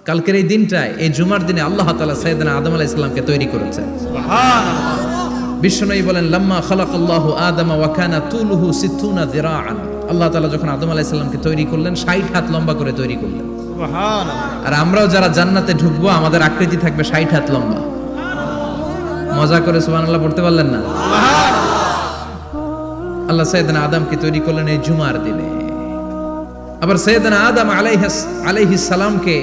কালকের এই দিনটায়, এই জুমার দিনে আল্লাহ তাআলা সাইয়েদনা আদম আলাইহিস সালামকে তৈরি করেছেন। সুবহানাল্লাহ। বিশ্বনবী বলেন, লাম্মা খালাকাল্লাহু আদামা ওয়া কানা তুলুহু 60 যিরাআন। আল্লাহ তাআলা যখন আদম আলাইহিস সালামকে তৈরি করলেন 60 হাত লম্বা করে তৈরি করলেন। সুবহানাল্লাহ। আর আমরাও যারা জান্নাতে ঢুকবো আমাদের আকৃতি থাকবে 60 হাত লম্বা। মজা করে সুবহানাল্লাহ পড়তে পারলেন না? সুবহানাল্লাহ। আল্লাহ সাইয়েদনা আদমকে তৈরি করলেন এই জুমার দিনে। আবার সাইয়েদনা আদম আলাইহিস সালামকে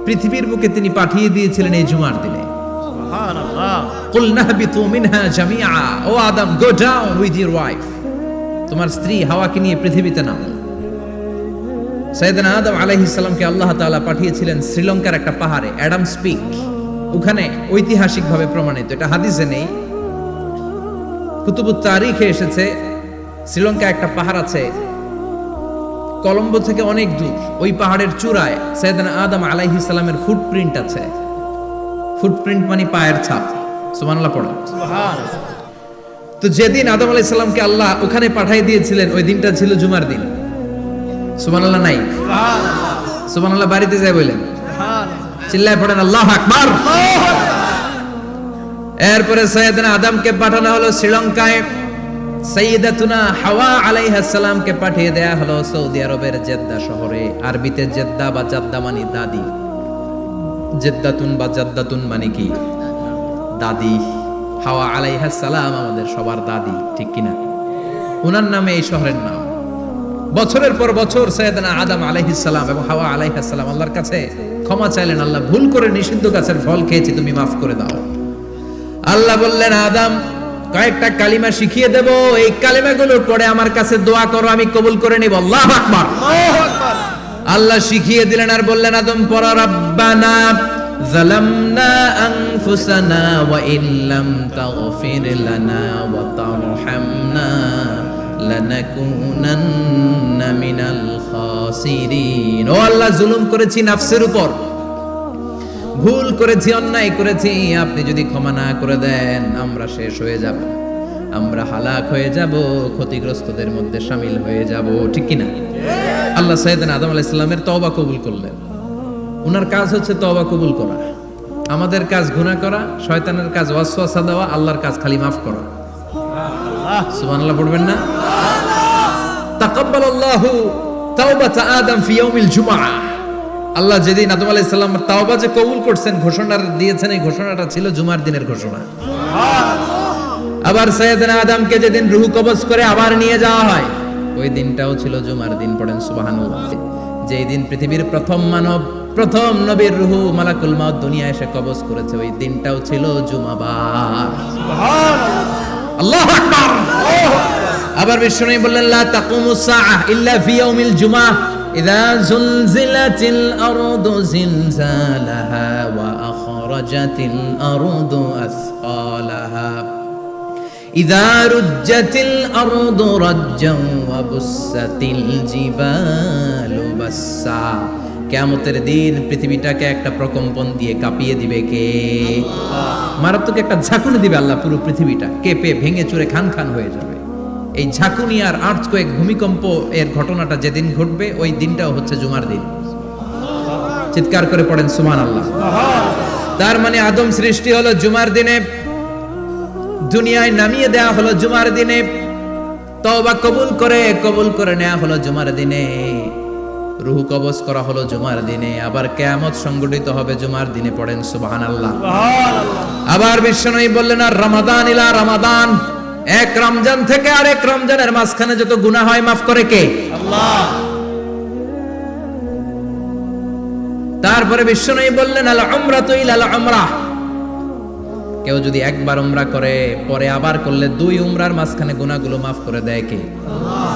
পৃথিবীর বুকে তিনি পাঠিয়ে দিয়েছিলেন এই জুমার দিনে। সুবহানাল্লাহ। কুলনা হাবিতু মিনহা জামিআ, ও Adam, go down with your wife, তোমার স্ত্রী হাওয়াকে নিয়ে পৃথিবীতে নামো। সাইয়েদনা আদম আলাইহিস সালামকে আল্লাহ তাআলা পাঠিয়েছিলেন শ্রীলঙ্কার একটা পাহাড়ে, অ্যাডামস পিক। ওখানে ঐতিহাসিকভাবে প্রমাণিত, এটা হাদিসে নেই, কুতুবুত তারিখে এসেছে। শ্রীলঙ্কা একটা পাহাড় আছে, কলম্বো থেকে অনেক দূর। ওই পাহাড়ের চূড়ায় সাইয়েদনা আদম আলাইহিস সালামের ফুটপ্রিন্ট আছে। ফুটপ্রিন্ট মানে পায়ের ছাপ। সুবহানাল্লাহ পড়ো। সুবহানাল্লাহ। তো যেদিন আদম আলাইহিস সালামকে আল্লাহ ওখানে পাঠিয়ে দিয়েছিলেন ওই দিনটা ছিল জুমার দিন। সুবহানাল্লাহ নাই? সুবহানাল্লাহ। সুবহানাল্লাহ বাড়িতে যায় বলেন। সুবহানাল্লাহ। চিল্লায় পড়েন আল্লাহু আকবার। আল্লাহু আকবার। এরপরে সাইয়েদনা আদমকে পাঠানো হলো শ্রীলঙ্কায়। সাইয়্যিদাতুনা হাওয়া আলাইহিস সালামকে পাঠিয়ে দেয়া হলো সৌদি আরবের জেদ্দা শহরে। আরবিতে জেদ্দা বা জাদ্দা মানে দাদি। জেদ্দাতুন বা জাদ্দাতুন মানে কি? দাদি। হাওয়া আলাইহিস সালাম আমাদের সবার দাদি, ঠিক কিনা? ওনার নামে এই শহরের নাম। বছরের পর বছর সাইয়েদনা আদম আলাইহিস সালাম এবং হাওয়া আলাইহিস সালাম আল্লাহর কাছে ক্ষমা চাইলেন, আল্লাহ ভুল করে নিষিদ্ধ গাছের ফল খেয়েছি, তুমি মাফ করে দাও। আল্লাহ বললেন, আদম, কয়েকটা কালিমা শিখিয়ে দেব, এই কালিমাগুলোর পরে আমার কাছে দোয়া করো, আমি কবুল করে নিব। আল্লাহু আকবার। আল্লাহু আকবার। আল্লাহ শিখিয়ে দিলেন আর বললেন, আদম পড়ো, রব্বানা যালামনা আনফুসানা ওয়া ইল্লাম তাগফির লানা ওয়া তারহামনা লানাকুনান্না মিনাল খাসিরিন। ও আল্লাহ, জুলুম করেছি নাফসের উপর, ভুল করেছি, অন্যায় করেছি, আপনি যদি ক্ষমা না করে দেন আমরা শেষ হয়ে যাব, আমরা হালাক হয়ে যাব, ক্ষতিগ্রস্তদের মধ্যে শামিল হয়ে যাব, ঠিক কিনা? আল্লাহ সাইয়েদনা আদম আলাইহিস সালামের তওবা কবুল করলেন। ওনার কাজ হচ্ছে তওবা কবুল করা। আমাদের কাজ গুনাহ করা, শয়তানের কাজ ওয়াসওয়াসা দেওয়া, আল্লাহর কাজ খালি মাফ করা। সুবহানাল্লাহ পড়বেন না? তাকাব্বালাল্লাহু তাওবাতা আদম ফি ইয়াউমিল জুমআহ। আল্লাহ যেদিন আদম আলাইহিস সালামের তাওবা যে কবুল করছেন, ঘোষণা দিয়েছেন, এই ঘোষণাটা ছিল জুমার দিনের ঘোষণা। আবার সাইয়েদনা আদমকে যেদিন রূহ কবজ করে আবার নিয়ে যাওয়া হয়, ওই দিনটাও ছিল জুমার দিন। পড়েন সুবহানাল্লাহ। যেই দিন পৃথিবীর প্রথম মানব, প্রথম নবীর রূহ মালাকুল মাউত দুনিয়ায় এসে কবজ করেছে, ওই দিনটাও ছিল জুমাবার। সুবহানাল্লাহ। আল্লাহু আকবার। আবার বিশ্বনবী বললেন, লা তাকুমুস সাআহ ইল্লা ফি ইয়াউমিল জুমআহ ইযা যুলজিলাতিল আরদু জিলজালাহা ওয়া আখরাজাতিল আরদু আসকালাহা ইযা রুজ্জাতিল আরদু রাজ্জান ওয়া বুসাতিল জিবালু বাসসা। কিয়ামতের দিন পৃথিবীটাকে একটা প্রকম্পন দিয়ে কাঁপিয়ে দিবে কে? মারাত্মক একটা ঝাঁকুনি দিবে আল্লাহ, পুরো পৃথিবীটা কেঁপে ভেঙে চুরে খান খান হয়ে যাবে। এই ঝাঁকুনি আর আর্থকোয়েক, ভূমিকম্প এর ঘটনাটা যেদিন ঘটবে ওই দিনটাও হচ্ছে জুমার দিন। চিৎকার করে পড়েন সুবহানাল্লাহ। তার মানে আদম সৃষ্টি হলো জুমার দিনে, দুনিয়ায় নামিয়ে দেয়া হলো জুমার দিনে, তওবা কবুল করে নেওয়া হলো জুমার দিনে, রূহ কবজ করা হলো জুমার দিনে, আবার কিয়ামত সংগঠিত হবে জুমার দিনে। পড়েন সুবহানাল্লাহ। আবার বিশ্বনবী বললেন, আর রমাদান ইলা রমাদান, এক রমজান থেকে আরেক রমজানের মাঝখানে যত গুনাহ হয় মাফ করে কে? আল্লাহ। তারপরে বিশ্বনবী বললেন, আল উমরাতু ইলাল উমরাহ, কেউ যদি একবার উমরা করে পরে আবার করলে 2 উমরার মাঝখানে গুনাহগুলো মাফ করে দেয় কে? আল্লাহ।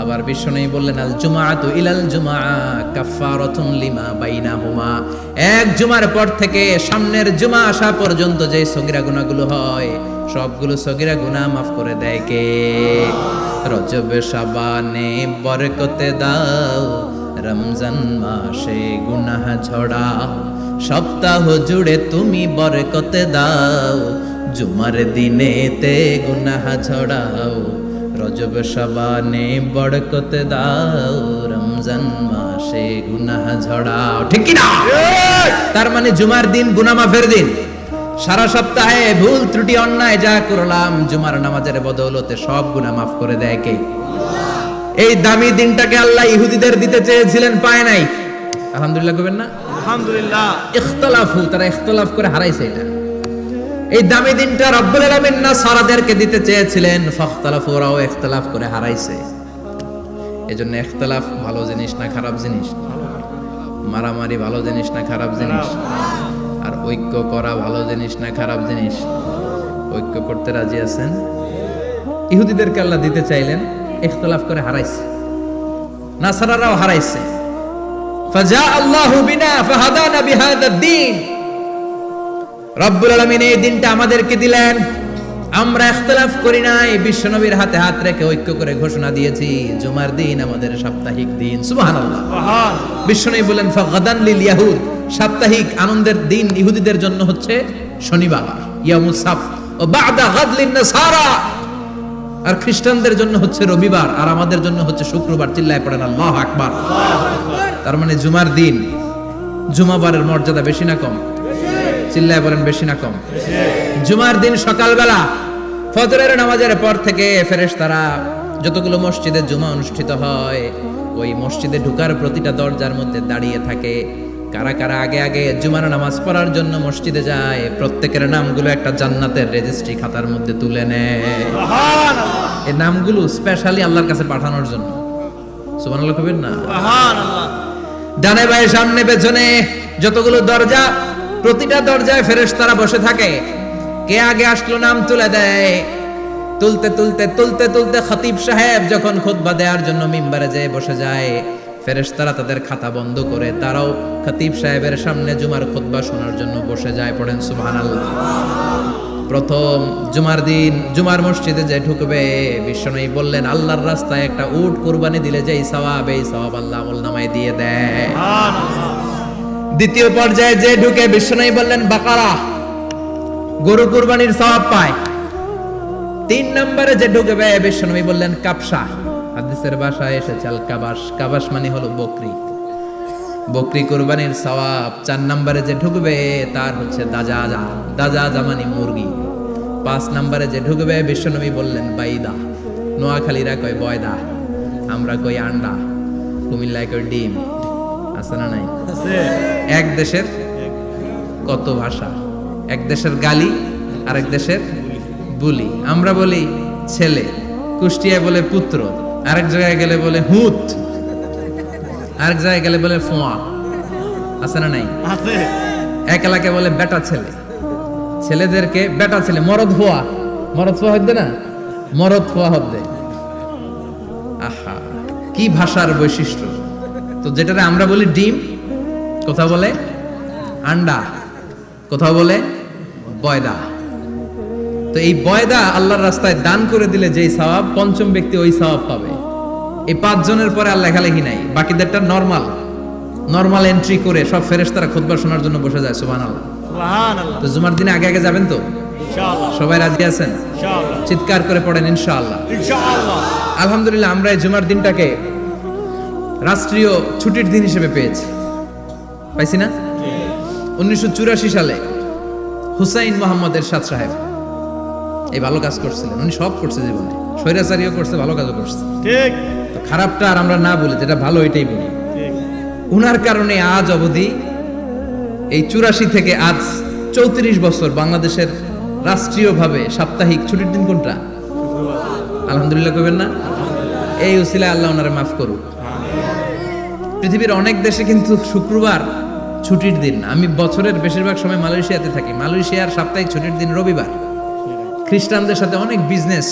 আবার বিশ্বনবী বললেন, আল জুমআতু ইলাল জুমআ কাফফারাতুন লিমা বাইনাহুমা, এক জুমার পর থেকে সামনের জুমা আসা পর্যন্ত যে সগীরা গুনাহগুলো হয় সবগুলো সগীরা গুনাহ মাফ করে দেয় কে? রজব শাবানে বরকতে দাও, রমজান মাসে গুনাহ ঝড়াও, সপ্তাহ জুড়ে তুমি বরকতে দাও, জুমার দিনেতে গুনাহ ঝড়াও, রজব শাবানে বরকত দাও, রমজান মাসে গুনাহ ঝড়াও, ঠিক কি না? তার মানে জুমার দিন গুনাহ মাফের দিন। সারা সপ্তাহে ভুল ত্রুটি অন্যায় যা করলাম জুমার নামাজের বদৌলতে সব গুনাহ মাফ করে দেয় কে? এই দামি দিনটাকে আল্লাহ ইহুদিদের দিতে চেয়েছিলেন, পায় নাই। আলহামদুলিল্লাহ কইবেন না? আলহামদুলিল্লাহ। ইখতিলাফু, তারা ইখতিলাফ করে হারাইছে এটা। এই দামি দিনটা রব্বুল আলামিন নাসারাদেরকে দিতে চেয়েছিলেন, ফাখতালাফু, ওরাও ইখতিলাফ করে হারাইছে। এজন্য ইখতিলাফ ভালো জিনিস না খারাপ জিনিস? মারামারি ভালো জিনিস না খারাপ জিনিস? আর ঐক্য করা ভালো জিনিস না খারাপ জিনিস? ঐক্য করতে রাজি আছেন? ইহুদিদেরকে আল্লাহ দিতে চাইলেন, ইখতিলাফ করে হারাইছে। নাসারারাও হারাইছে। ফাজা আল্লাহু বিনা ফাহাদানা বিহাদা দ্বীন। রব্বুল আলামিন এই দিনটা আমাদেরকে দিলেন, আমরা ইখতিলাফ করি নাই, বিশ্বনবীর হাতে হাত রেখে ঐক্য করে ঘোষণা দিয়েছি জুমার দিন আমাদের সাপ্তাহিক দিন। সুবহানাল্লাহ। বিশ্বনবী বলেন ফাগাদান লিল ইয়াহুদ, সাপ্তাহিক আনন্দের দিন ইহুদিদের জন্য হচ্ছে শনিবার, ইয়ামুস সাবত, ও বাদা গাদ লিন নাসারা, আর খ্রিস্টানদের জন্য হচ্ছে রবিবার, আর আমাদের জন্য হচ্ছে শুক্রবার। চিল্লায় পড়েন আল্লাহু আকবার। তার মানে জুমার দিন, জুমাবারের মর্যাদা বেশি না কম? চিল্লায় বলেন বেশি না কম? জুমার দিন সকালবেলা ফজরের নামাজের পর থেকে ফেরেশতারা যতগুলো মসজিদে জুমা অনুষ্ঠিত হয় ওই মসজিদে ঢোকার প্রতিটা দরজার মধ্যে দাঁড়িয়ে থাকে। কারা কারা আগে আগে জুমার নামাজ পড়ার জন্য মসজিদে যায়, প্রত্যেকের নামগুলো একটা জান্নাতের রেজিস্ট্রি খাতার মধ্যে তুলে নেয়। এই নামগুলো স্পেশালি আল্লাহর কাছে পাঠানোর জন্য। সুবহানাল্লাহ কইবেন না? সুবহানাল্লাহ। ডানে বায়ে সামনে পেছনে যতগুলো দরজা, প্রতিটা দরজায় ফেরেশতারা বসে থাকে। কে আগে আসলো নাম তুলে দেয়। তুলতে তুলতে তুলতে তুলতে খতিব সাহেব যখন খুতবা দেওয়ার জন্য মিম্বারে যেয়ে বসে যায়, ফেরেশতারা তাদের খাতা বন্ধ করে তারাও খতিব সাহেবের সামনে জুমার খুতবা শোনার জন্য বসে যায়। পড়েন সুবহানাল্লাহ। প্রথম জুমার দিন জুমার মসজিদে যে ঢুকবে, বিশ্বনবী বললেন আল্লাহর রাস্তায় একটা উট কুরবানি দিলে যেই সওয়াব, এই সওয়াব আল্লাহ আমলনামায় দিয়ে দেয়। দ্বিতীয় পর্যায়ে যে ঢুকে, বিশ্বনবী বললেন বাকারা, গরু কুরবানির সওয়াব পায়। তিন নম্বরে যে ঢুকবে, বিশ্বনবী বললেন কাবসা, হাদিসের ভাষায় এসেছে আল কাবাস, কাবাস মানে হলো বকরি, বকরি কুরবানির সওয়াব। চার নম্বরে যে ঢুকবে তার হচ্ছে দাজাজা, দাজাজা মানে মুরগি। পাঁচ নম্বরে যে ঢুকবে, বিশ্বনবী বললেন বাইদা, নোয়াখালীরা কয় বয়দা, আমরা কই আন্ডা, কুমিল্লায় কই ডিম। আছে না নাই? এক দেশের কত ভাষা, এক দেশের গালি আর এক দেশের বুলি। আমরা বলি ছেলে, কুষ্টিয়ায় বলে পুত্র, আরেক জায়গায় গেলে বলে হুত, আরেক জায়গায় গেলে বলে ফোয়া। আছে না নাই? আছে। এক এলাকায় বলে বেটা ছেলে, ছেলেদেরকে বেটা ছেলে। মরদ ফোয়া, মরদ ফোয়া হদ্দে না, মরদ ফোয়া হদ্দে। আহা, কি ভাষার বৈশিষ্ট্য! তো যেটারে আমরা বলি ডিম, কোথাও বলে আন্ডা, কোথাও বলে বয়দা। তো এই বয়দা আল্লাহর রাস্তায় দান করে দিলে যেই সওয়াব, পঞ্চম ব্যক্তি ওই সওয়াব পাবে। এই 5 জনের পরে আর লেখালেখি নাই, বাকিদেরটা নরমাল এন্ট্রি করে সব ফেরেশতারা খুতবা শোনার জন্য বসে যায়। সুবহানাল্লাহ। সুবহানাল্লাহ। তো জুমার দিনে আগে আগে যাবেন তো? ইনশাআল্লাহ। সবাই রাজি আছেন? ইনশাআল্লাহ। চিৎকার করে পড়েন ইনশাআল্লাহ। ইনশাআল্লাহ। আলহামদুলিল্লাহ, আমরা এই জুমার দিনটাকে রাষ্ট্রীয় ছুটির দিন হিসেবে পেয়েছি, পাইছি না? 1984 সালে হুসাইন মোহাম্মদ এরশাদ সাহেব এই ভালো কাজ করছিলেন। উনি সব করছে জীবনে, স্বৈরাচারীও করছে, ভালো কাজও করছে। ঠিক। তো খারাপটা আর আমরা না বলি, যেটা ভালো এটাই বলি। ঠিক। উনার কারণে আজ অবধি এই 84 থেকে আজ 34 বছর বাংলাদেশের রাষ্ট্রীয়ভাবে সাপ্তাহিক ছুটির দিন কোনটা? আলহামদুলিল্লাহ কইবেন না? এই উসিলায় আল্লাহ ওনারে মাফ করুক। পৃথিবীর অনেক দেশে কিন্তু শুক্রবার ছুটির দিন না। আমি বছরের বেশিরভাগ সময় মালয়েশিয়াতে থাকি। মালয়েশিয়ার সাপ্তাহিক ছুটির দিন রবিবার। খ্রিস্টানদের সাথে অনেক বিজনেস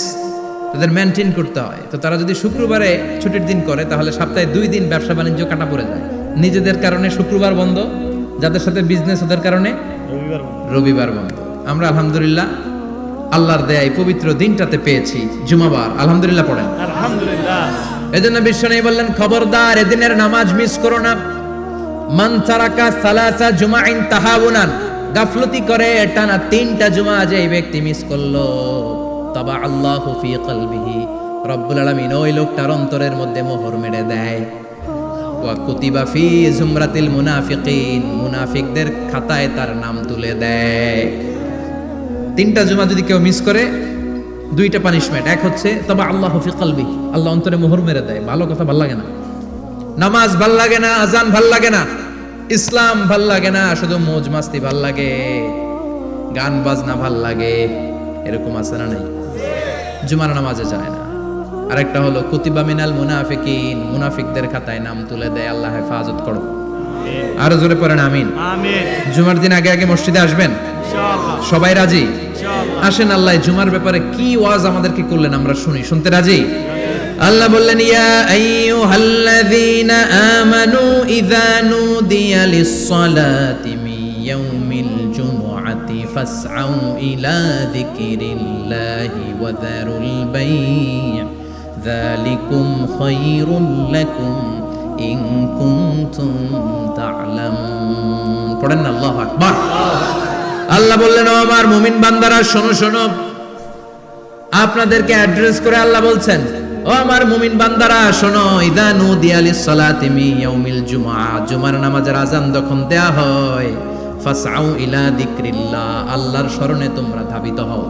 তাদের মেনটেন করতে হয়, তো তারা যদি শুক্রবারে ছুটির দিন করে তাহলে সপ্তাহে 2 দিন ব্যবসা বাণিজ্য কাটা পড়ে যায়। নিজেদের কারণে শুক্রবার বন্ধ, যাদের সাথে বিজনেস ওদের কারণে রবিবার বন্ধ। আমরা আলহামদুলিল্লাহ আল্লাহর দয়ায় পবিত্র দিনটাতে পেয়েছি জুমাবার। আলহামদুলিল্লাহ পড়েন আলহামদুলিল্লাহ। এজন্য বিশ্বনবী বললেন খবরদার এদিনের নামাজ মিস করো না। মান তারাকা সালাসা জুমাইন তাহাউনান, গাফলতি করে টানা 3টা জুমা যে ব্যক্তি মিস করলো, তাবা আল্লাহু ফি কলবিহি, রব্বুল আলামিন ওই লোকটার অন্তরের মধ্যে মোহর মেরে দেয়। ওয়া কুতিবা ফি জুমরাতিল মুনাফিকিন, মুনাফিকদের খাতায় তার নাম তুলে দেয়। 3টা জুমা যদি কেউ মিস করে 2টা পানিশমেন্ট। এক হচ্ছে তবে আল্লাহ ফি কলবি, আল্লাহ অন্তরে মোহর মেরে দেয়, ভালো কথা ভাল লাগে না, নামাজ ভাল লাগে না, আজান ভাল লাগে না, ইসলাম ভাল লাগে না, শুধু মৌজ মাস্তি ভাল লাগে, গান বাজনা ভাল লাগে, এরকম আছে না নাই? জুমার নামাজে যায় না। আরেকটা হলো কুতিবা মিনাল মুনাফিকিন, মুনাফিকদের খাতায় নাম তুলে দেয়। আল্লাহ হেফাজত করো। আরো জোরে পড়েন আমিন। আমিন। জুমার দিন আগে আগে মসজিদে আসবেন ইনশাআল্লাহ। সবাই রাজি? ইনশাআল্লাহ। আসেন, আল্লাহ জুমার ব্যাপারে কি ওয়াজ আমাদেরকে করলেন আমরা শুনি। শুনতে রাজি? আল্লাহ বললেন ইয়া আইয়ুহাল্লাযীনা আমানু ইযা নুদিয়া লিস-সালাতি মিন ইয়াউমিল জুমআতি ফাসআউ ইলা যিকরিল্লাহি ওয়া যারুল বাই', যালিকুম খায়রুল লাকুম ইন কুনতুম তা'লামুন। পড়েন না আল্লাহু আকবার। আল্লাহ বললেন ও আমার মুমিন বান্দারা শোনো শোনো, আপনাদেরকে অ্যাড্রেস করে আল্লাহ বলছেন ও আমার মুমিন বান্দারা শোনো, ইযা নুদিয়া লিস-সালাতি মিন ইয়াউমিল জুমআ, জুমার নামাজের আযান যখন দেয়া হয়, ফাসআউ ইলা যিকরিল্লাহ, আল্লাহর স্মরণে তোমরা ধাবিত হও।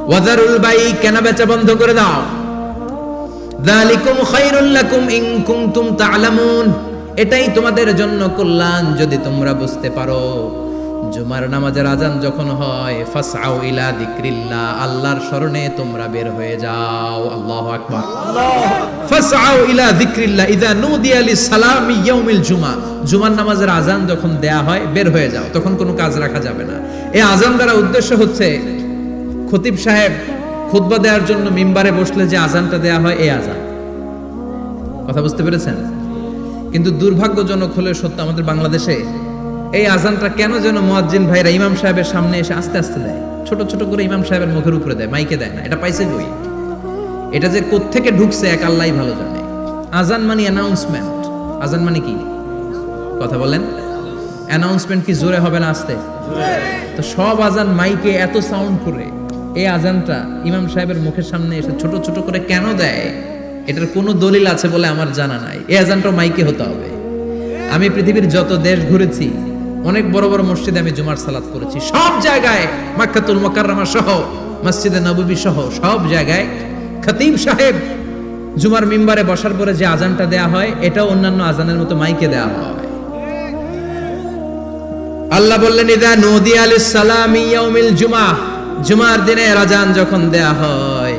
ওয়া যারুল বাই', কেনা বেচা বন্ধ করে দাও। যালিকুম খায়রুল লাকুম ইন কুনতুম তা'লামুন, এটাই তোমাদের জন্য কল্যাণ যদি তোমরা বুঝতে পারো। জুমার নামাজের আযান যখন হয়, ফাসআউ ইলা যিকরিল্লাহ, আল্লাহর স্মরণে তোমরা বের হয়ে যাও। আল্লাহু আকবার। ফাসআউ ইলা যিকরিল্লাহ ইযা নুদিয়া লিস-সালামি ইয়াউমিল জুমআ, জুমার নামাজের আযান যখন দেয়া হয় বের হয়ে যাও, তখন কোনো কাজ রাখা যাবে না। এই আযান দ্বারা উদ্দেশ্য হচ্ছে খতিব সাহেব খুতবা দেওয়ার জন্য মিম্বারে বসলে যে আযানটা দেয়া হয়, এই আযান। কথা বুঝতে পেরেছেন? কিন্তু দুর্ভাগ্যজনক হলে সত্য, আমাদের বাংলাদেশে এই আজানটা কেন যেন মুয়াজ্জিন ভাইরা ইমাম সাহেবের সামনে এসে আস্তে আস্তে দেয়, ছোট ছোট করে ইমাম সাহেবের মুখের উপরে দেয়, মাইকে দেয় না। এটা পাইছে কই? এটা যে কোত্থেকে ঢুকছে এক আল্লাহই ভালো জানে। আজান মানে অ্যানাউন্সমেন্ট। আজান মানে কি? কথা বলেন। অ্যানাউন্সমেন্ট কি জোরে হবে না আস্তে? তো সব আজান মাইকে এত সাউন্ড করে, এই আজানটা ইমাম সাহেবের মুখের সামনে এসে ছোট ছোট করে কেন দেয়? এটার কোনো দলিল আছে বলে আমার জানা নাই। এই আজানটা মাইকে হতে হবে। আমি পৃথিবীর যত দেশ ঘুরেছি, অনেক বড় বড় মসজিদে আমি জুমার সালাত করেছি, সব জায়গায় মক্কাতুল মুকাররমা সহ মসজিদে নববী সহ সব জায়গায় খতিব সাহেব জুমার মিম্বারে বসার পরে যে আজানটা দেয়া হয়, এটা অন্যান্য আজানের মতো মাইকে দেয়া হয়। আল্লাহ বললেন ইযা নুদিয়া লিস-সালামি ইয়াউমিল জুমআ, জুমার দিনে আজান যখন দেয়া হয়,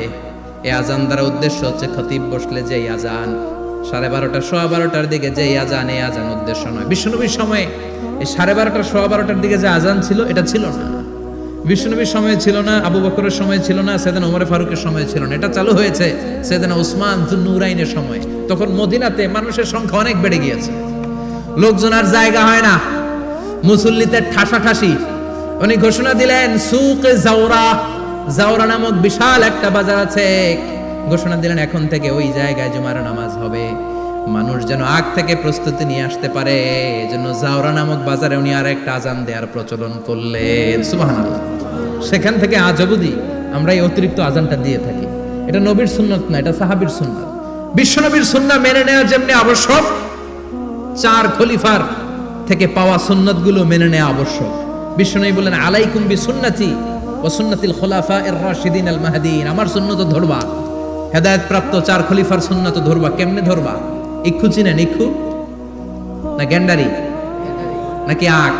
এই আজান দ্বারা উদ্দেশ্য হচ্ছে খতিব বসলে যে আজান 12:30 সোয়া 12টার দিকে যে আজান, এই আজান উদ্দেশ্য নয়। বিশ্বনবীর সময়ে এই 12:30 সোয়া 12টার দিকে যে আজান ছিল, এটা ছিল না। বিশ্বনবীর সময় ছিল না, আবু বকরের সময় ছিল না, সাইয়েদনা ওমর ফারুকের সময় ছিল না। এটা চালু হয়েছে সাইয়েদনা উসমান যুন্নুরাইনের সময়। তখন মদিনাতে মানুষের সংখ্যা অনেক বেড়ে গিয়েছে, লোকজন আর জায়গা হয় না, মুসল্লিতে ঠাসাঠাসি। উনি ঘোষণা দিলেন সুকে জাওরা, জাওরা নামক বিশাল একটা বাজার আছে, ঘোষণা দিলেন এখন থেকে ওই জায়গায় জুমার নামাজ হবে। মানুষ যেন আগ থেকে প্রস্তুতি নিয়ে আসতে পারে, এজন্য জাওরা নামক বাজারে উনি আর একটা আজান দেওয়ার প্রচলন করলেন। সুবহানাল্লাহ। সেখান থেকে আজ অবধি আমরা এই অতিরিক্ত আজানটা দিয়ে থাকি। এটা নবীর সুন্নাত না, এটা সাহাবীর সুন্নাত। বিশ্বনবীর সুন্নাহ মেনে নেওয়া যেমনি আবশ্যক, 4 খলিফার থেকে পাওয়া সুন্নাতগুলো মেনে নেওয়া আবশ্যক। বিশ্বনবী বলেন আলাইকুম বিসুন্নতি ওয়া সুন্নাতিল খুলাফায়ে রাশিদিন আল মাহদিন, আমার সুন্নাত ধরবা, হেদায়েত প্রাপ্ত 4 খলিফার সুন্নাত ধরবা। কেমনে ধরবা? ইক্ষু চিনেন? ইক্ষু না গ্যান্ডারি নাকি আখ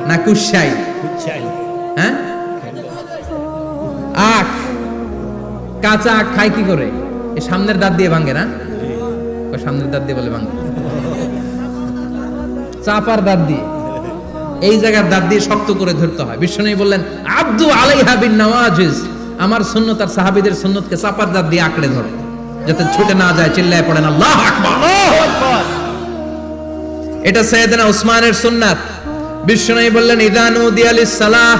না কুশাই? হ্যাঁ, আখ। কাঁচা আখ খায় কি করে? এই সামনের দাঁত দিয়ে ভাঙে না? সামনের দাঁত দিয়ে বলে ভাঙে, চাপার দাঁত দিয়ে, এই জায়গার দাঁত দিয়ে শক্ত করে ধরতে হয়। বিশ্বনবী বললেন আব্দু আলাইহা বিন নওয়াজিজ, আমার সুন্নাত আর সাহাবীদের সুন্নাতকে চাপার দাঁত দিয়ে আঁকড়ে ধরো, যাতে ছুটে না যায়। চিল্লায় পড়েন আল্লাহু আকবার। এটা সাইয়েদনা উসমানের সুন্নাত। বিশ্বনবী বললেন ইযা নুদিয়া লিস-সালাহ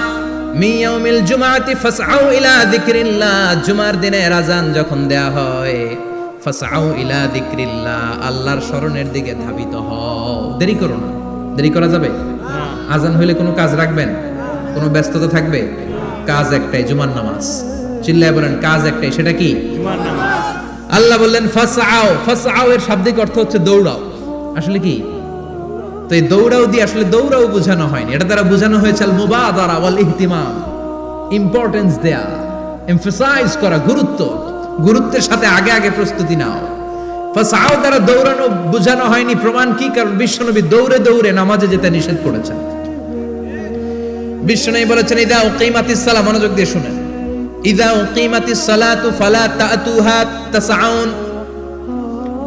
মিন ইয়াউমিল জুমআতি ফাসআউ ইলা যিকরিল্লাহ, জুমার দিনে আযান যখন দেয়া হয়, ফাসআউ ইলা যিকরিল্লাহ, আল্লাহর স্মরণের দিকে ধাবিত হও। দেরি করো না। দেরি করা যাবে? আযান হইলে কোনো কাজ রাখবেন? কোনো ব্যস্ততা থাকবে? কাজ একটাই, জুমার নামাজ। চিল্লায় বলেন কাজ একটাই, সেটা কি? জুমার নামাজ। আল্লাহ বললেন ফাসআউ, ফাসআউ এর শাব্দিক অর্থ হচ্ছে দৌড়াও। আসলে কি? তো এই দৌড়াও দিয়ে আসলে দৌড়াও বোঝানো হয়নি, এটা দ্বারা বোঝানো হয়েছে আল মুবাদারা ওয়াল ইহতিমাম, ইম্পর্টেন্স দেয়া, এমফাসাইজ করা, গুরুত্বের সাথে আগে আগে প্রস্তুতি নাও। ফাসাও দ্বারা দৌড়ানো বোঝানো হয়নি, প্রমাণ কি? কারণ বিশ্বনবী দৌড়ে দৌড়ে নামাজে যেতে নিষেধ করেছেন। বিশ্বনবী বলেছেন ইদা উকিমাতিস সালাহ, মনোযোগ দিয়ে শুনেন, ইদা উকিমাতিস সালাতু ফালা তাতুহা তাসআউন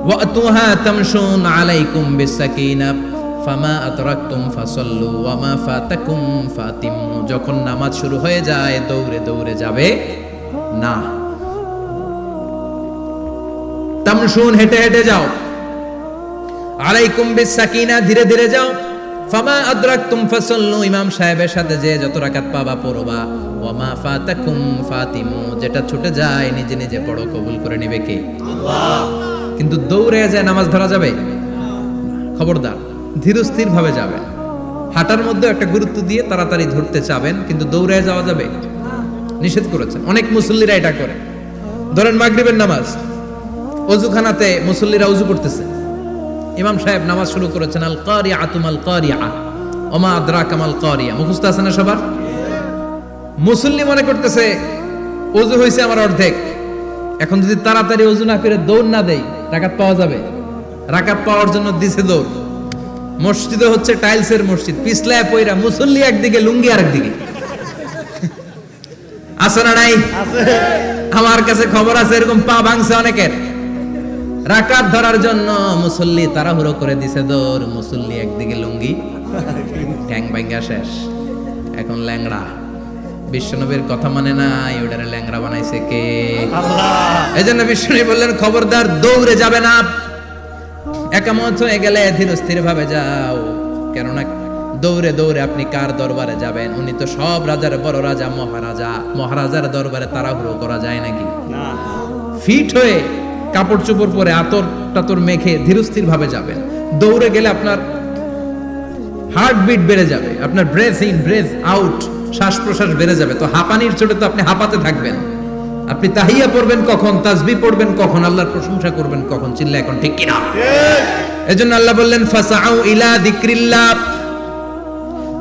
ওয়া আতুহা তামশুন আলাইকুম বিসাকিনাহ ফামা আতরাকতুম ফাসাল্লু ওয়া মা ফাতাকুম ফাতিমু। যখন নামাজ শুরু হয়ে যায় দৌড়ে দৌড়ে যাবে না, তামশুন হেঁটে হেঁটে যাও, আলাইকুম বিসাকিনা ধীরে ধীরে যাও, ফামা আদরাকতুম ফাসাল্লু ইমাম সাহেবের সাথে যে যত রাকাত পাবা পড়বা, ওয়া মা ফাতাকুম ফাতিমু যেটা ছুটে যায় নিজে নিজে পড়ো, কবুল করে নেবে কে? আল্লাহ। কিন্তু দৌড়ে যায় নামাজ ধরা যাবে? খবরদার, ধীরস্থির ভাবে যাবেন। হাঁটার মধ্যে একটা গুরুত্ব দিয়ে তাড়াতাড়ি ধরতে চাবেন, কিন্তু দৌড়ে যাওয়া যাবে? নিষেধ করেছেন। অনেক মুসল্লিরা এটা করে। ধরেন মাগরিবের নামাজ, ওযুখানাতে মুসল্লিরা ওযু করতেছে, ইমাম সাহেব নামাজ শুরু করেছেন আল কারিআতু মাল কারিআ ওয়া মা আদরাকা মাল কারিআ, মুখস্থ আছে না সবার? মুসল্লি মনে করতেছে ওযু হইছে আমার অর্ধেক, এখন যদি তাড়াতাড়ি ওযু না করে দৌড় না দেই রাকাত পাওয়া যাবে? রাকাত পাওয়ার জন্য দিছে দৌড়। মসজিদে হচ্ছে টাইলসের মসজিদ, পিছলায় পয়রা মুসল্লি একদিকে, লুঙ্গি আরেকদিকে। আছে না নাই? আমার কাছে খবর আছে এরকম পা ভাঙছে অনেকের। রাকাত ধরার জন্য মুসল্লি তাড়াহুড়ো করে দিছে দৌড়, মুসল্লি একদিকে লুঙ্গি, ঠ্যাং ভাঙা শেষ, এখন ল্যাংড়া। বিশ্বনবীর কথা মানে নাই, ওটারে ল্যাংড়া বানাইছে কে? আল্লাহ। এজন্য বিশ্বনবী বললেন খবরদার দৌড়ে যাবে না, একামত হয়ে গেলে ধীরস্থির ভাবে যাও। কেননা দৌড়ে দৌড়ে আপনি কার দরবারে যাবেন? উনি তো সব রাজার বড় রাজা, মহারাজা। মহারাজার দরবারে তাড়াহুড়ো করা যায় নাকি? না। ফিট হয়ে কাপড় চোপড় পরে আতর টাতর মেখে ধীরস্থির ভাবে যাবেন। দৌড়ে গেলে আপনার হার্টবিট বেড়ে যাবে, আপনার ব্রেথ ইন ব্রেথ আউট, শ্বাস প্রশ্বাস বেড়ে যাবে। তো হাঁপানির চোটে তো আপনি হাঁপাতে থাকবেন। আপনি তাহিয়া পড়বেন কখন, তাসবিহ পড়বেন কখন, আল্লাহর প্রশংসা করবেন কখন? চিল্লা এখন ঠিক কিনা? এজন্য আল্লাহ বললেন ফাসাউ ইলা যিকরিল্লাহ,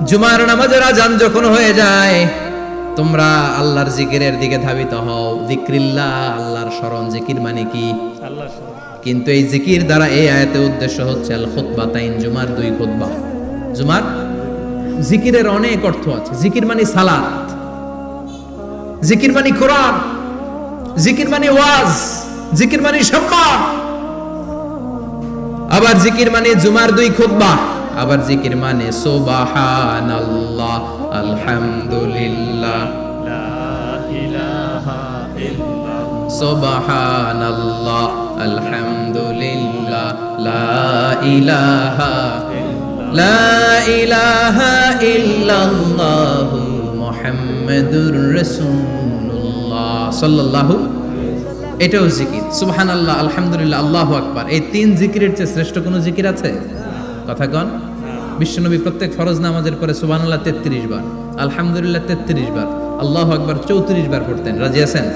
জুমার নামাজের আযান যখন হয়ে যায় তোমরা আল্লাহর জিকিরের দিকে ধাবিত হও। যিকরিল্লাহ, আল্লাহর স্মরণ। জিকির মানে কি? আল্লাহর স্মরণ। কিন্তু এই জিকির দ্বারা এই আয়াতের উদ্দেশ্য হচ্ছে আল খুতবাতাইন, জুমার দুই খুতবা। জুমার জিকিরের অনেক অর্থ আছে। জিকির মানে সালাত, জিকির মানে কোরআন, জিকির মানে ওয়াজ, জিকির মানে সম্মান। আবার জিকির মানে জুমার দুই খুতবা। আবার জিকির মানে সুবহানাল্লাহ, আলহামদুলিল্লাহ, লা ইলাহা ইল্লাল্লাহ, সুবহানাল্লাহ, আলহামদুলিল্লাহ, লা ইলাহা ইল্লাল্লাহু মুহাম্মাদুর রাসূলুল্লাহ সাল্লাল্লাহু। এটাও জিকির। সুবহানাল্লাহ, আলহামদুলিল্লাহ, আল্লাহু আকবার। এই তিন জিকিরের চেয়ে শ্রেষ্ঠ কোনো জিকির আছে? কথা কন। বিশ্বনবী প্রত্যেক ফরজ নামাজের পরে সুবহানাল্লাহ 33 বার, আলহামদুলিল্লাহ 33 বার, আল্লাহু আকবার 34 বার পড়তেন। রাজি আছেন?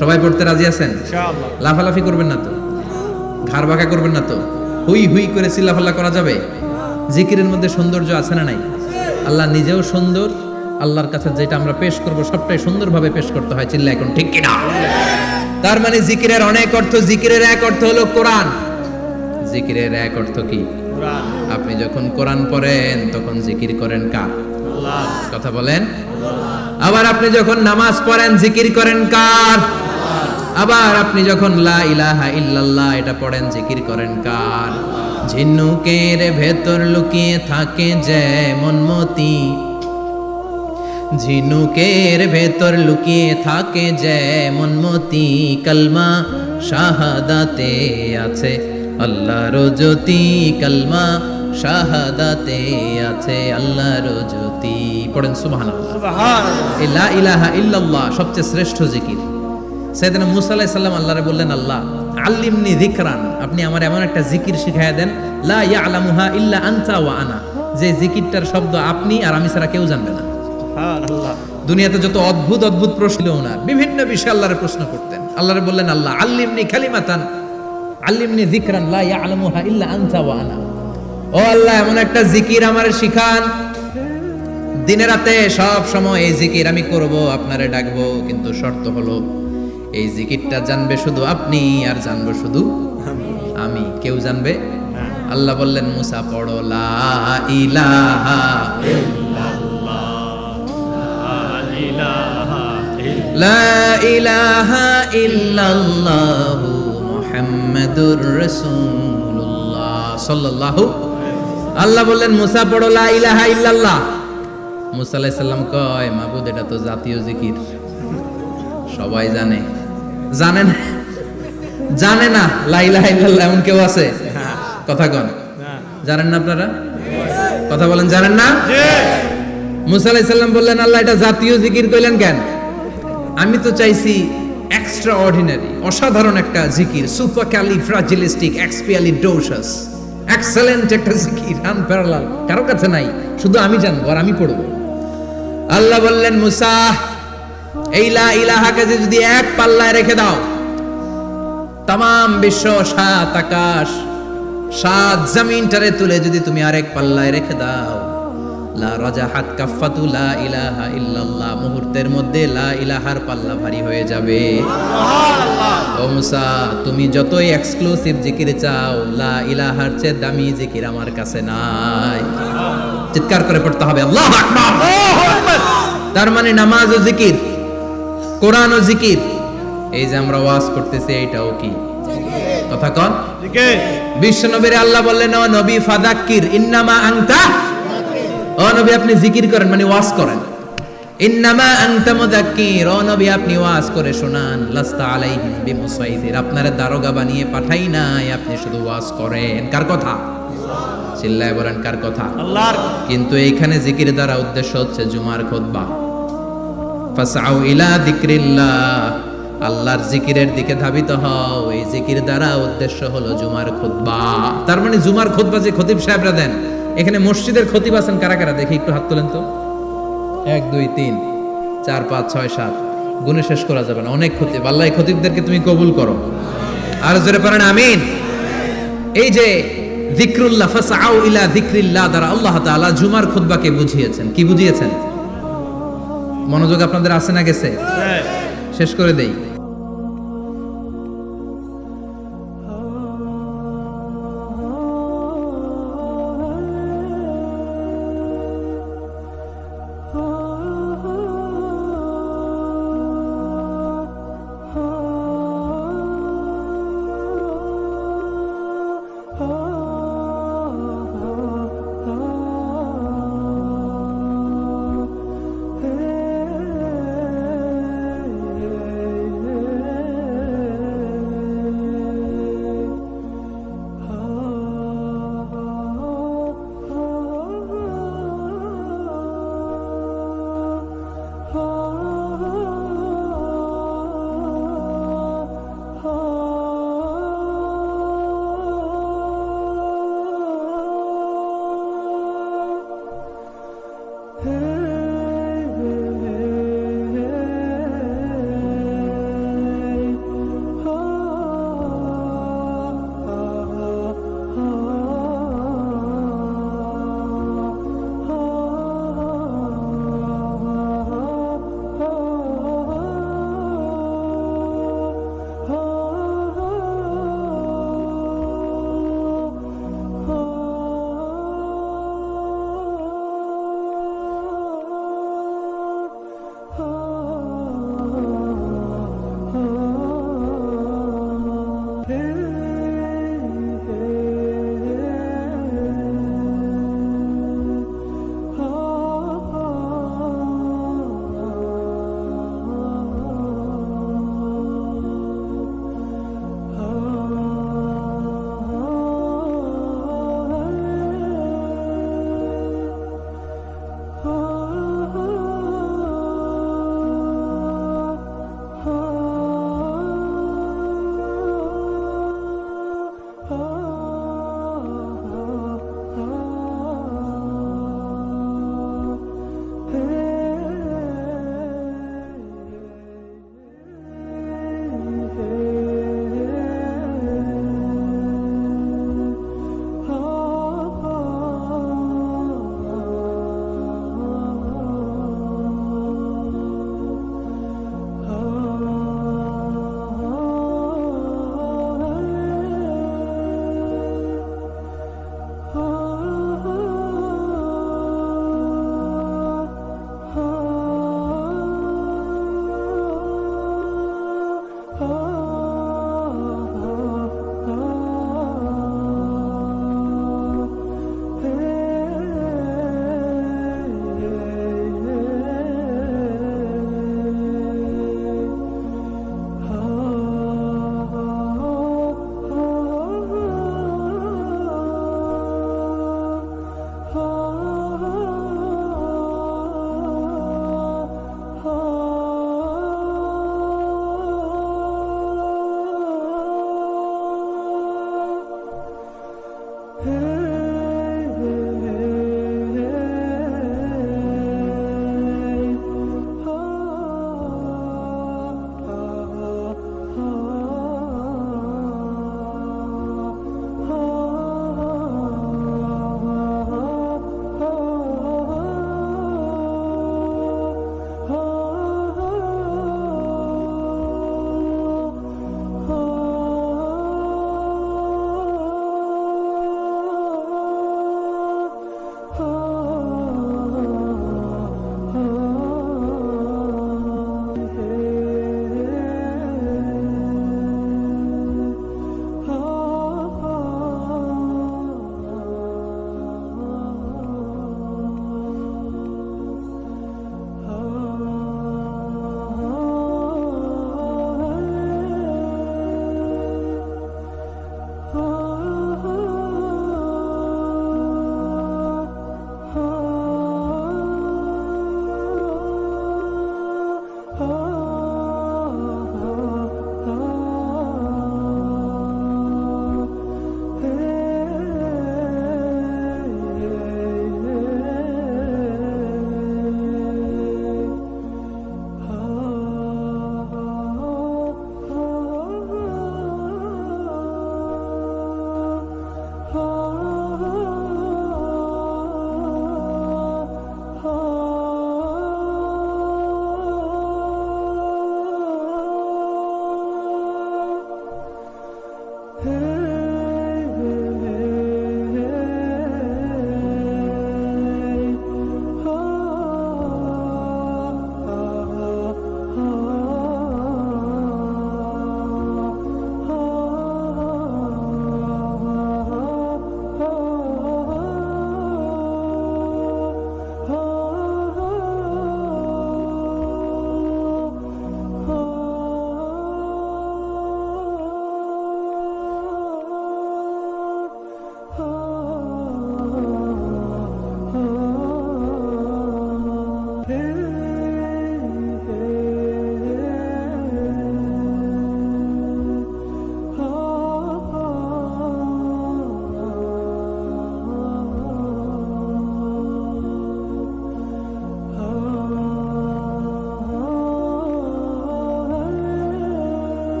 সবাই পড়তে রাজি আছেন? ইনশাআল্লাহ। লাফালাফি করবেন না তো? ঘাড় বাঁকা করবেন না তো? হুই হুই করে চিল্লাফাল্লা করা যাবে? জিকিরের মধ্যে সৌন্দর্য আছে না নাই? আল্লাহ নিজেও সুন্দর, আল্লাহর কাছে যেটা আমরা পেশ করব সবটাই সুন্দরভাবে পেশ করতে হয়। চিল্লা এখন ঠিক কিনা? তার মানে জিকিরের অনেক অর্থ। জিকিরের এক অর্থ হলো কোরআন। জিকিরের এক অর্থ কি? কোরআন। আপনি যখন কোরআন পড়েন তখন জিকির করেন কার? আল্লাহ। কথা বলেন। আবার আপনি যখন নামাজ পড়েন জিকির করেন কার? আল্লাহ। আবার আপনি যখন লা ইলাহা ইল্লাল্লাহ এটা পড়েন জিকির করেন কার? ঝিনুকের ভেতর লুকিয়ে থাকে যেমন মতি, ঝিনুকের ভেতর লুকিয়ে থাকে যেমন মতি, কালমা শাহাদাতে আছে আল্লাহর জ্যোতি, কালমা শাহাদাতে আছে আল্লাহর জ্যোতি। পড়েন সুবহানাল্লাহ। সুবহানাল্লাহ। লা ইলাহা ইল্লাল্লাহ সবচেয়ে শ্রেষ্ঠ জিকির। সাইয়েদনা মুসা আলাইহিস সালাম আল্লাহরে বললেন, আল্লাহ আল্লিমনি যিকরান, আপনি আমার এমন একটা জিকির শিখায়া দেন, লা ইয়ালামুহা ইল্লা আনতা ওয়া আনা, যে জিকিরটার শব্দ আপনি আর আমি ছাড়া কেউ জানবে না। সুবহানাল্লাহ। দুনিয়াতে যত অদ্ভুত অদ্ভুত প্রশ্ন ওনার, বিভিন্ন বিষয়ে আল্লাহরে প্রশ্ন করতেন। আল্লাহরে বললেন, আল্লাহ আল্লিমনি কালিমাতান, আল্লিমনি যিকরান লা ইয়ালামুহা ইল্লা আনতা ওয়া আনা, ও আল্লাহ এমন একটা জিকির আমারে শিখান, দিনে রাতে সব সময় এই জিকির আমি করব, আপনারে ডাকবো, কিন্তু শর্ত হলো এই জিকিরটা জানবে শুধু আপনি আর জানবো শুধু আমি, কেউ জানবে না। আল্লাহ বললেন মুসা পড়ো লা ইলাহা লা ইলাহা ইল্লাল্লাহু মুহাম্মাদুর রাসূলুল্লাহ সাল্লাল্লাহু। আল্লাহ বললেন মুসা পড়ো লা ইলাহা ইল্লাল্লাহ। মুসা আলাইহিস সালাম কয় মাবুদ এটা তো জাতীয় জিকির, সবাই জানে। জানেন জানে না লা ইলাহা ইল্লাল্লাহ এমন কেউ আছে? কথা কন, জানেন না আপনারা? কথা বলেন, জানেন না? মুসা আলাইহিস সালাম বললেন আল্লাহ এটা জাতীয় জিকির কইলেন কেন? আমি তো চাইছি এক্সট্রা অর্ডিনারি, অসাধারণ একটা জিকির, সুপারক্যালিফ্রাজিলিস্টিক এক্সপিয়ালিডোসাস, এক্সেলেন্ট একটা জিকির, আনপ্যারালাল, কারো কাছে নাই, শুধু আমি জানবো আর আমি পড়বো। আল্লাহ বললেন মুসা এই লা ইলাহাকে যদি এক পাল্লায় রেখে দাও, তামাম বিশ্ব, সাত আকাশ, সাত জমিনটারে তুলে যদি তুমি আরেক পাল্লায় রেখে দাও, লা রাজাহাত কাফাতু লা ইলাহা ইল্লাল্লাহ, মুহূর্তের মধ্যে লা ইলাহার পাল্লা ভারী হয়ে যাবে। ও মুসা তুমি যতই এক্সক্লুসিভ জিকির চাও, লা ইলাহার চেয়ে দামি জিকির আমার কাছে নাই। চিৎকার করে পড়তে হবে আল্লাহু আকবার। তার মানে নামাজ ও জিকির, কোরআন ও জিকির, এই যে আমরা ওয়াজ করতেছি এইটাও কি কথা কন? বিশ্ব নবীর আল্লাহ বললেন ও নবী ফাযাক্কির ইন্নামা আনতা, ও নবী আপনি জিকির করেন মানে ওয়াজ করেন। ইন্নামা আনতা মুযাক্কির, ও নবী আপনি ওয়াজ করে শোনান। লাস্তা আলাইহিম বিমুসাইতির, আপনারে দারোগা বানিয়ে পাঠাই নাই, আপনি শুধু ওয়াজ করেন। কার কথা? চিল্লায় বলেন কার কথা? আল্লাহর। কিন্তু এইখানে জিকির দ্বারা উদ্দেশ্য হচ্ছে জুমার খুতবা। ফাসআউ ইলা যিকরিল্লাহ, আল্লাহর জিকিরের দিকে ধাবিত হও, এই জিকির দ্বারা উদ্দেশ্য হলো জুমার খুতবা। তার মানে জুমার খুতবা যে খতিব সাহেবরা দেন, এখানে মসজিদের খতিব আছেন কারা কারা দেখি একটু হাত তোলেন তো। 1 2 3 4 5 6 7 গুণে শেষ করা যাবে না, অনেক খতিব। আল্লাহ এই খতিবদেরকে তুমি কবুল করো, আর জোরে পড়েন আমিন। এই যে যিকরুল্লাহ, ফাসআউ ইলা যিকরিল্লাহ দ্বারা আল্লাহ তাআলা জুমার খুতবাকে বুঝিয়েছেন। কি বুঝিয়েছেন? মনোযোগ আপনাদের আছে না গেছে? শেষ করে দেই।